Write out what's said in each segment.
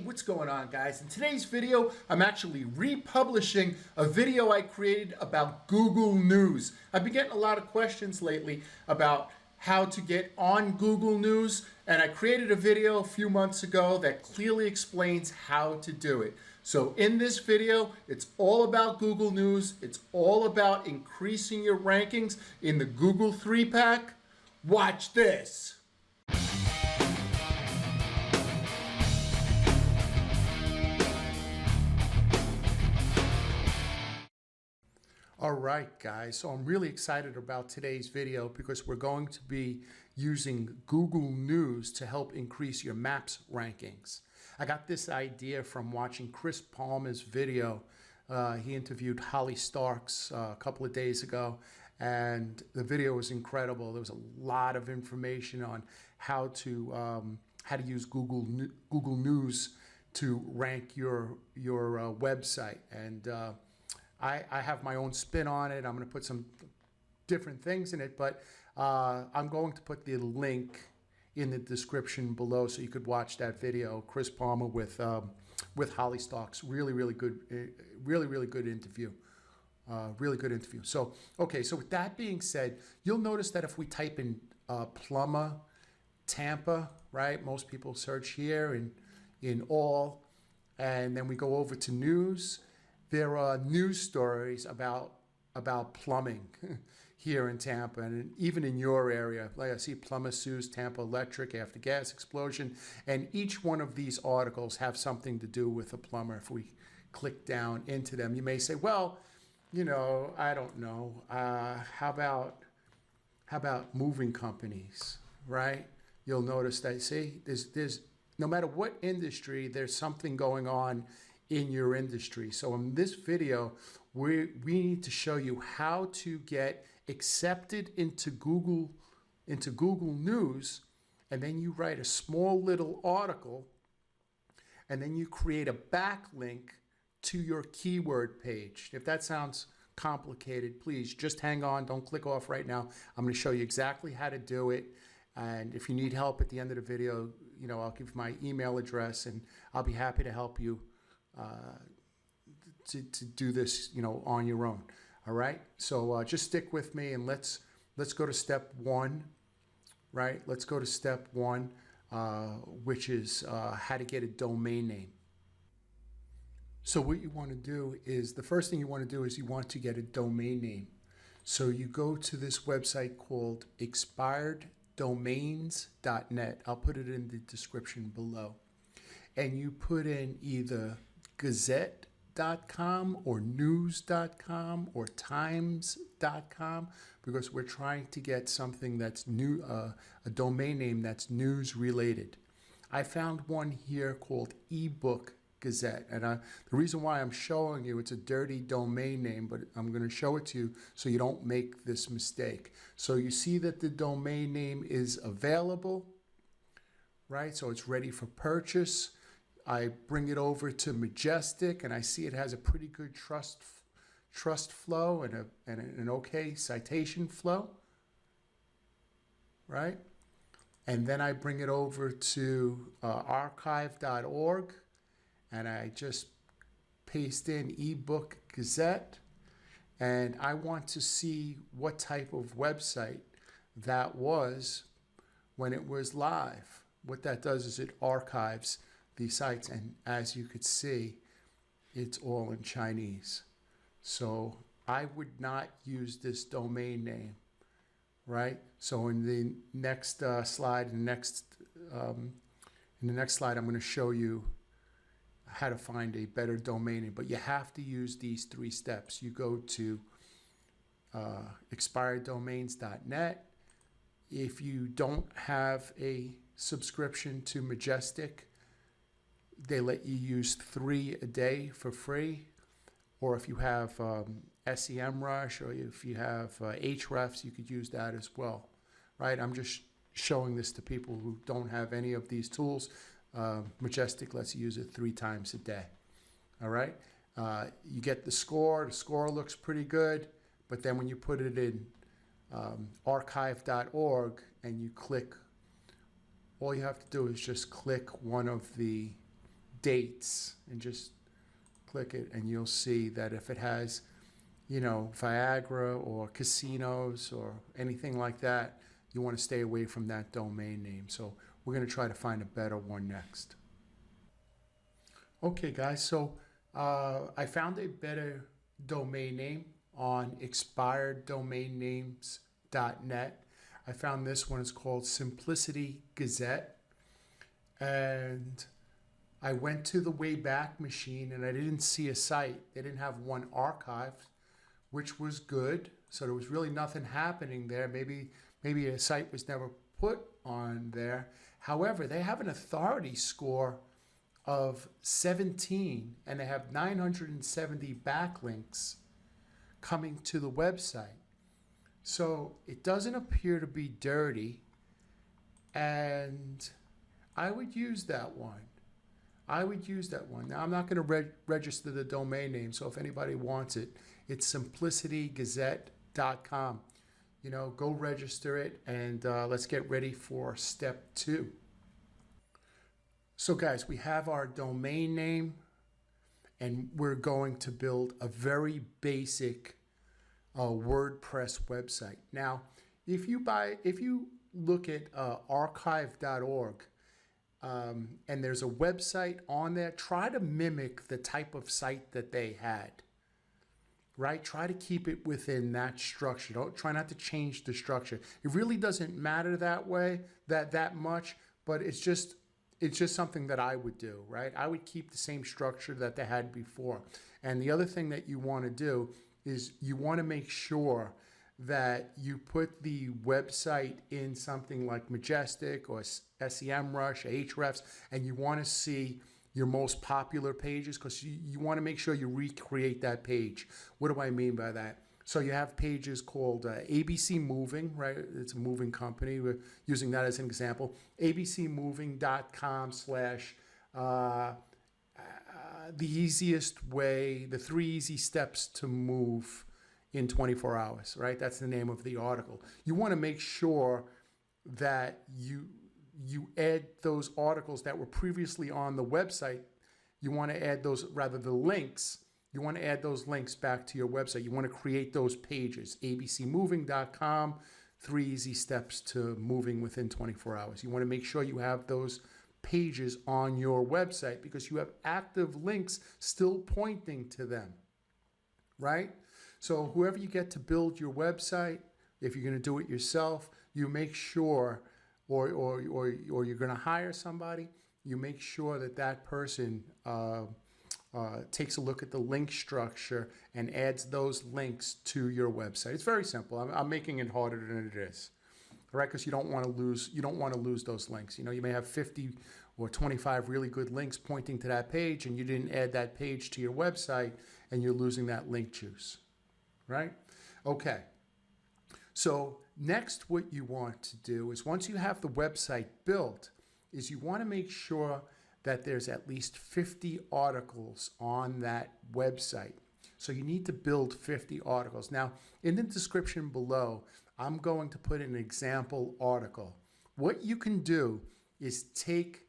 what's going on, guys? In today's video, I'm actually republishing a video I created about Google News. I've been getting a lot of questions lately about how to get on Google News, and I created a video a few months ago that clearly explains how to do it. So in this video, it's all about Google News. It's all about increasing your rankings in the Google 3-pack. Watch this. All right, guys, so I'm really excited about today's video because we're going to be using Google News to help increase your maps rankings. I got this idea from watching Chris Palmer's video. He interviewed Holly Starks a couple of days ago, and the video was incredible. There was a lot of information on how to use Google News to rank your website, and I have my own spin on it. I'm going to put some different things in it, but I'm going to put the link in the description below so you could watch that video. Chris Palmer with Holly Starks. Really good interview. Really good interview. So, okay, so with that being said, you'll notice that if we type in plumber, Tampa, right? Most people search here in all, and then we go over to news. There are news stories about plumbing here in Tampa, and even in your area. Like I see plumber sues Tampa Electric after gas explosion, and each one of these articles have something to do with a plumber. If we click down into them, you may say, well, you know, I don't know. How about moving companies, right? You'll notice that, see, there's no matter what industry, there's something going on in your industry. So in this video, we need to show you how to get accepted into Google News, and then you write a small little article, and then you create a backlink to your keyword page. If that sounds complicated, please just hang on. Don't click off right now. I'm going to show you exactly how to do it. And if you need help at the end of the video, you know, I'll give my email address, and I'll be happy to help you to do this, you know, on your own. All right. So just stick with me, and let's go to step one. Right. Let's go to step one, which is how to get a domain name. So what you want to do is, the first thing you want to do is you want to get a domain name. So you go to this website called expireddomains.net. I'll put it in the description below. And you put in either Gazette.com or News.com or Times.com, because we're trying to get something that's new, a domain name that's news related. I found one here called eBook Gazette, and the reason why I'm showing you, it's a dirty domain name, but I'm going to show it to you so you don't make this mistake. So you see that the domain name is available, right? So it's ready for purchase. I bring it over to Majestic, and I see it has a pretty good trust flow and an okay citation flow, right? And then I bring it over to archive.org, and I just paste in eBook Gazette, and I want to see what type of website that was when it was live. What that does is it archives these sites, and as you could see, it's all in Chinese. So I would not use this domain name, right? So in the next slide, in the next slide, I'm going to show you how to find a better domain name. But you have to use these 3 steps. You go to expireddomains.net. If you don't have a subscription to Majestic, they let you use 3 a day for free. Or if you have SEMrush, or if you have Hrefs, you could use that as well, right? I'm just showing this to people who don't have any of these tools. Majestic lets you use it 3 times a day. All right. You get the score. The score looks pretty good, but then when you put it in archive.org and you click, all you have to do is just click one of the dates and just click it, and you'll see that if it has, you know, Viagra or casinos or anything like that, you want to stay away from that domain name. So we're going to try to find a better one next. Okay, guys, so I found a better domain name on expireddomainnames.net. I found this one is called Simplicity Gazette, and I went to the Wayback Machine and I didn't see a site. They didn't have one archived, which was good. So there was really nothing happening there. Maybe a site was never put on there. However, they have an authority score of 17 and they have 970 backlinks coming to the website. So it doesn't appear to be dirty, and I would use that one. Now, I'm not going to register the domain name, so if anybody wants it, it's simplicitygazette.com. You know, go register it, and let's get ready for step 2. So guys, we have our domain name, and we're going to build a very basic WordPress website. Now, if you look at archive.org, and there's a website on there, try to mimic the type of site that they had, right? Try to keep it within that structure. Try not to change the structure. It really doesn't matter that way, that much, but it's just something that I would do, right? I would keep the same structure that they had before. And the other thing that you want to do is you want to make sure that you put the website in something like Majestic or SEMrush, Ahrefs, and you want to see your most popular pages, because you want to make sure you recreate that page. What do I mean by that? So you have pages called ABC Moving, right? It's a moving company. We're using that as an example. abcmoving.com/ the easiest way, the 3 easy steps to move in 24 hours, right? That's the name of the article. You want to make sure that you add those articles that were previously on the website. You want to add those, rather the links, you want to add those links back to your website. You want to create those pages, abcmoving.com, 3 easy steps to moving within 24 hours. You want to make sure you have those pages on your website because you have active links still pointing to them, right? So whoever you get to build your website, if you're going to do it yourself, you make sure, or you're going to hire somebody, you make sure that person takes a look at the link structure and adds those links to your website. It's very simple. I'm making it harder than it is, right? Because you don't want to lose those links. You know, you may have 50 or 25 really good links pointing to that page, and you didn't add that page to your website, and you're losing that link juice, right? Okay. So next, what you want to do is, once you have the website built, is you want to make sure that there's at least 50 articles on that website. So you need to build 50 articles. Now, in the description below, I'm going to put an example article. What you can do is take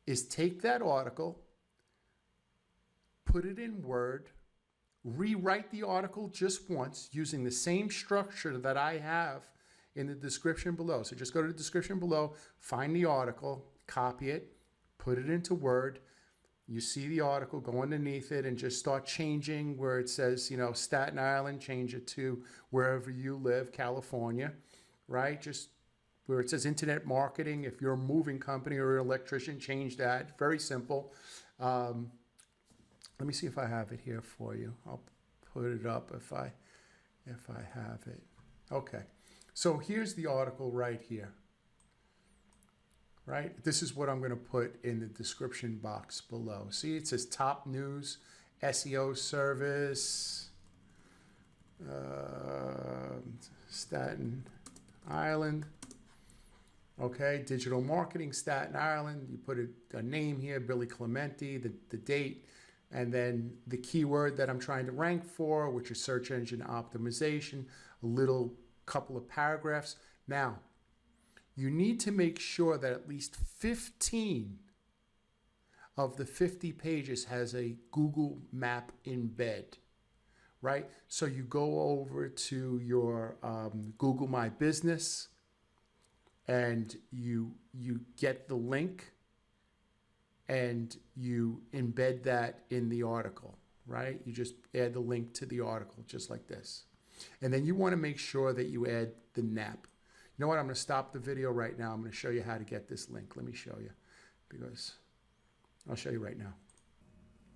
that article, put it in Word, rewrite the article just once using the same structure that I have in the description below. So just go to the description below, find the article, copy it, put it into Word. You see the article, go underneath it and just start changing where it says, you know, Staten Island, change it to wherever you live, California, right? Just where it says internet marketing. If you're a moving company or an electrician, change that. Very simple. Let me see if I have it here for you. I'll put it up if I have it. Okay. So here's the article right here. Right? This is what I'm going to put in the description box below. See, it says top news, SEO service, Staten Island. Okay, digital marketing, Staten Island. You put a name here, Billy Clementi, the date, and then the keyword that I'm trying to rank for, which is search engine optimization, a little couple of paragraphs. Now, you need to make sure that at least 15 of the 50 pages has a Google map embed, right? So you go over to your Google My Business and you get the link and you embed that in the article, right? You just add the link to the article just like this. And then you want to make sure that you add the NAP. You know what? I'm going to stop the video right now. I'm going to show you how to get this link. Let me show you, because I'll show you right now.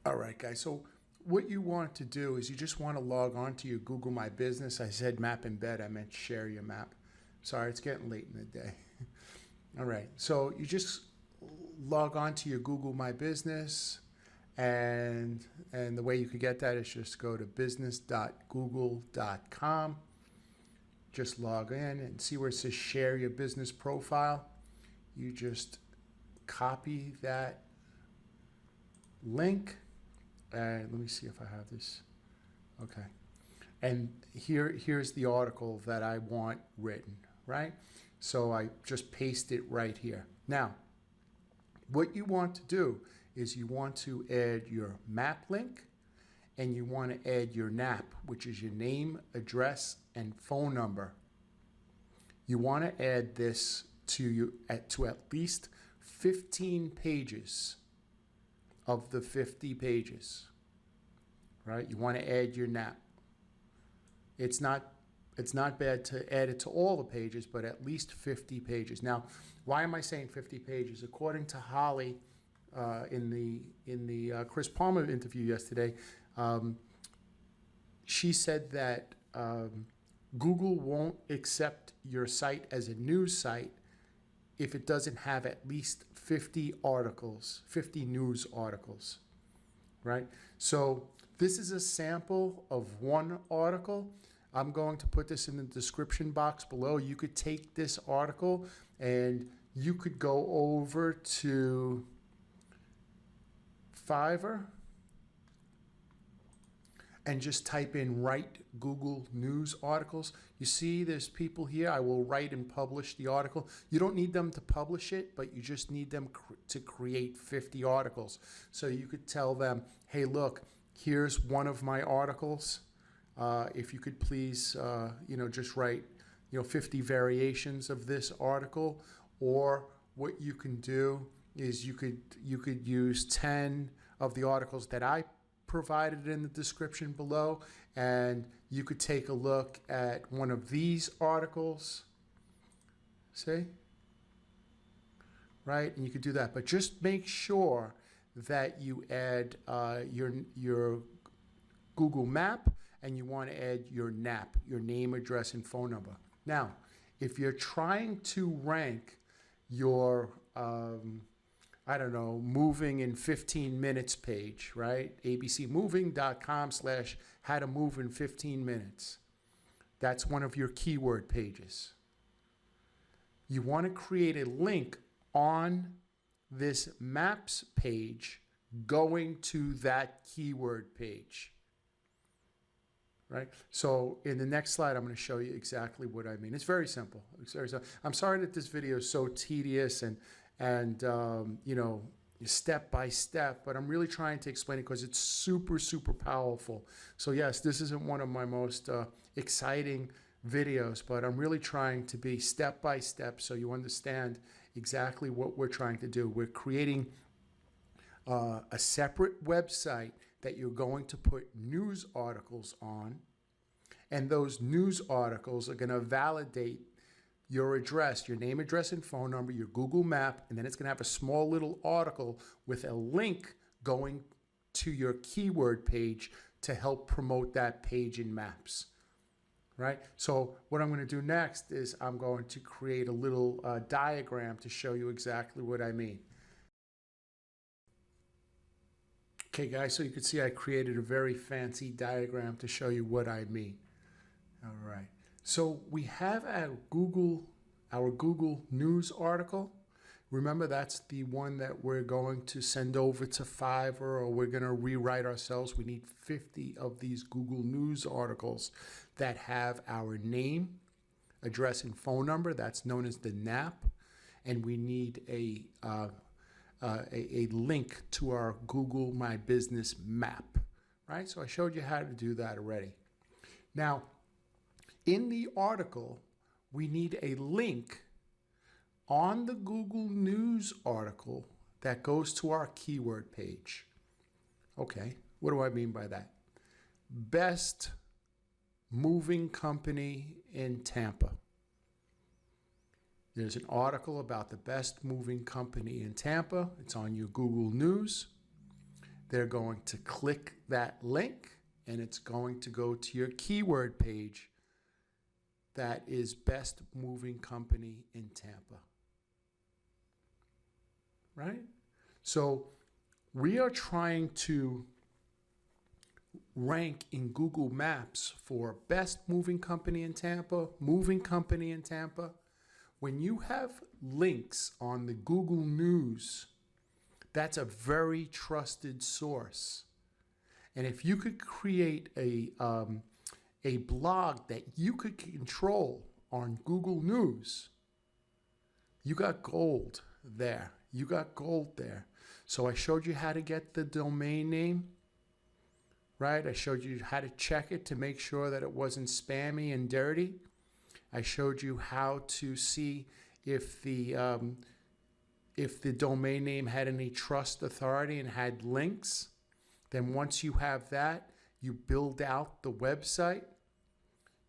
All right, guys. So what you want to do is you just want to log on to your Google My Business. I said map embed. I meant share your map. Sorry, it's getting late in the day. All right. So you just log on to your Google My Business. And the way you could get that is just go to business.google.com. Just log in and see where it says share your business profile. You just copy that link. And let me see if I have this. Okay. And here's the article that I want written, right? So I just paste it right here. Now, what you want to do is you want to add your map link and you want to add your NAP, which is your name, address, and phone number. You want to add this to at least 15 pages of the 50 pages, right? You want to add your NAP. It's not bad to add it to all the pages, but at least 50 pages. Now, why am I saying 50 pages? According to Holly, in the Chris Palmer interview yesterday, she said that Google won't accept your site as a news site if it doesn't have at least 50 articles, 50 news articles, right? So this is a sample of one article. I'm going to put this in the description box below. You could take this article and you could go over to Fiverr and just type in write Google News articles. You see there's people here. I will write and publish the article. You don't need them to publish it, but you just need them to create 50 articles. So you could tell them, hey, look, here's one of my articles. If you could please, just write, 50 variations of this article. Or what you can do is you could use 10 of the articles that I provided in the description below, and you could take a look at one of these articles. See? Right? And you could do that. But just make sure that you add your Google Map, and you want to add your NAP, your name, address, and phone number. Now, if you're trying to rank your, moving in 15 minutes page, right? abcmoving.com/how to move in 15 minutes. That's one of your keyword pages. You want to create a link on this maps page going to that keyword page. Right? So in the next slide, I'm going to show you exactly what I mean. It's very simple. It's very simple. I'm sorry that this video is so tedious and step by step, but I'm really trying to explain it because it's super, super powerful. So yes, this isn't one of my most exciting videos, but I'm really trying to be step by step so you understand exactly what we're trying to do. We're creating a separate website that you're going to put news articles on, and those news articles are going to validate your address, your name, address, and phone number, your Google Map, and then it's going to have a small little article with a link going to your keyword page to help promote that page in Maps, right? So what I'm going to do next is I'm going to create a little diagram to show you exactly what I mean. Okay, guys, so you can see I created a very fancy diagram to show you what I mean. All right. So we have our Google News article. Remember, that's the one that we're going to send over to Fiverr, or we're going to rewrite ourselves. We need 50 of these Google News articles that have our name, address, and phone number. That's known as the NAP. And we need a a link to our Google My Business map, right? So I showed you how to do that already. Now, in the article, we need a link on the Google News article that goes to our keyword page. Okay, what do I mean by that? Best moving company in Tampa. There's an article about the best moving company in Tampa. It's on your Google News. They're going to click that link and it's going to go to your keyword page that is best moving company in Tampa. Right? So we are trying to rank in Google Maps for best moving company in Tampa, moving company in Tampa. When you have links on the Google News, that's a very trusted source. And if you could create a blog that you could control on Google News, you got gold there. You got gold there. So I showed you how to get the domain name, right? I showed you how to check it to make sure that it wasn't spammy and dirty. I showed you how to see if the domain name had any trust authority and had links. Then once you have that, you build out the website.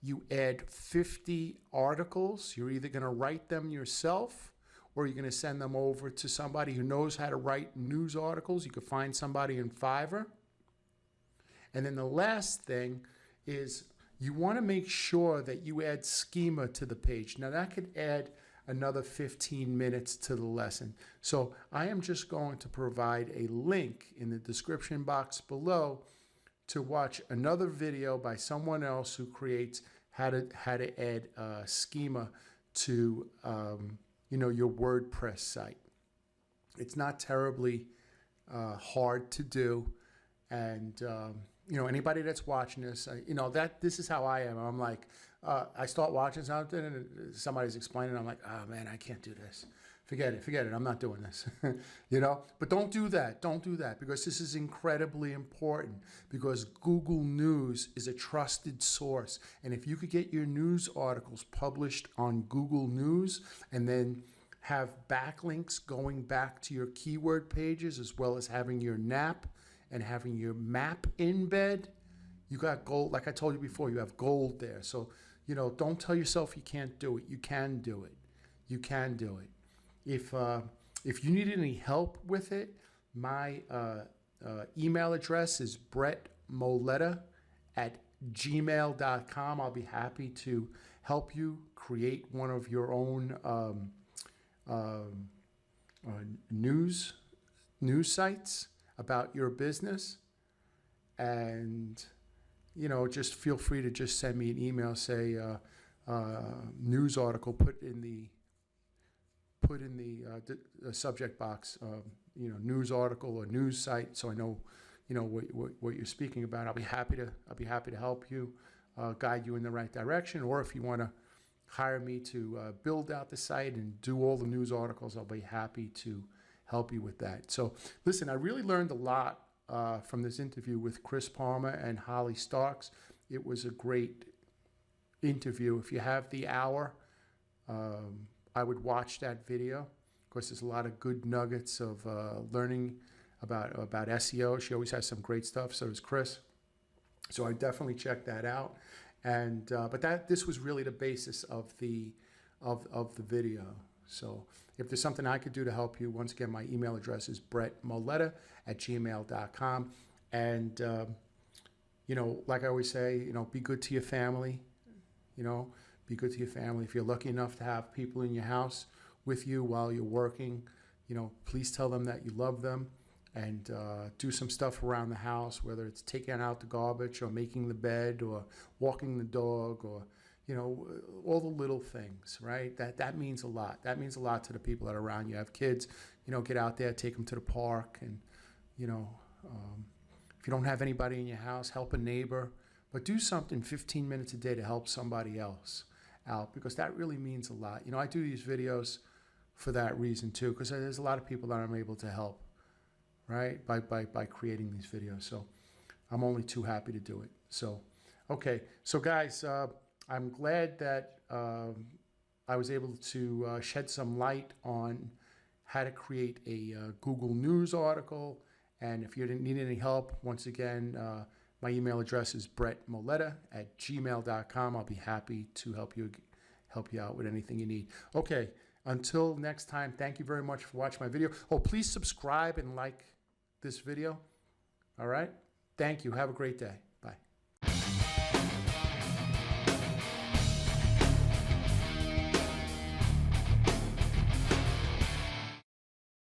You add 50 articles. You're either going to write them yourself or you're going to send them over to somebody who knows how to write news articles. You could find somebody in Fiverr. And then the last thing is you want to make sure that you add schema to the page. Now that could add another 15 minutes to the lesson. So I am just going to provide a link in the description box below to watch another video by someone else who creates how to add schema to your WordPress site. It's not terribly hard to do, and anybody that's watching this, this is how I am. I'm like, I start watching something and somebody's explaining, I'm like, oh man, I can't do this. Forget it. I'm not doing this. But don't do that. Don't do that, because this is incredibly important, because Google News is a trusted source. And if you could get your news articles published on Google News and then have backlinks going back to your keyword pages, as well as having your NAP and having your map embed, you got gold. Like I told you before, you have gold there. So, don't tell yourself you can't do it. You can do it. You can do it. If you need any help with it, my email address is brettmoletta@gmail.com. I'll be happy to help you create one of your own news sites about your business. And, just feel free to just send me an email, say news article, put in the subject box, news article or news site, so I know, what you're speaking about. I'll be happy to help you, guide you in the right direction. Or if you want to hire me to build out the site and do all the news articles, I'll be happy to help you with that. So listen, I really learned a lot from this interview with Chris Palmer and Holly Starks. It was a great interview. If you have the hour, I would watch that video. Of course, there's a lot of good nuggets of learning about SEO. She always has some great stuff. So does Chris. So I definitely check that out. And but this was really the basis of the video. So if there's something I could do to help you, once again, my email address is brettmoletta@gmail.com. And like I always say, be good to your family. Be good to your family. If you're lucky enough to have people in your house with you while you're working, please tell them that you love them, and do some stuff around the house, whether it's taking out the garbage or making the bed or walking the dog, or, all the little things, right? That means a lot. That means a lot to the people that are around you. Have kids, get out there, take them to the park, and, if you don't have anybody in your house, help a neighbor, but do something 15 minutes a day to help somebody else out, because that really means a lot. I do these videos for that reason too, because there's a lot of people that I'm able to help, right, by creating these videos. So I'm only too happy to do it. So, okay. So guys, I'm glad that I was able to shed some light on how to create a Google News article. And if you didn't need any help, once again, my email address is brettmoletta@gmail.com. I'll be happy to help you out with anything you need. Okay, until next time, thank you very much for watching my video. Oh, please subscribe and like this video. All right? Thank you. Have a great day.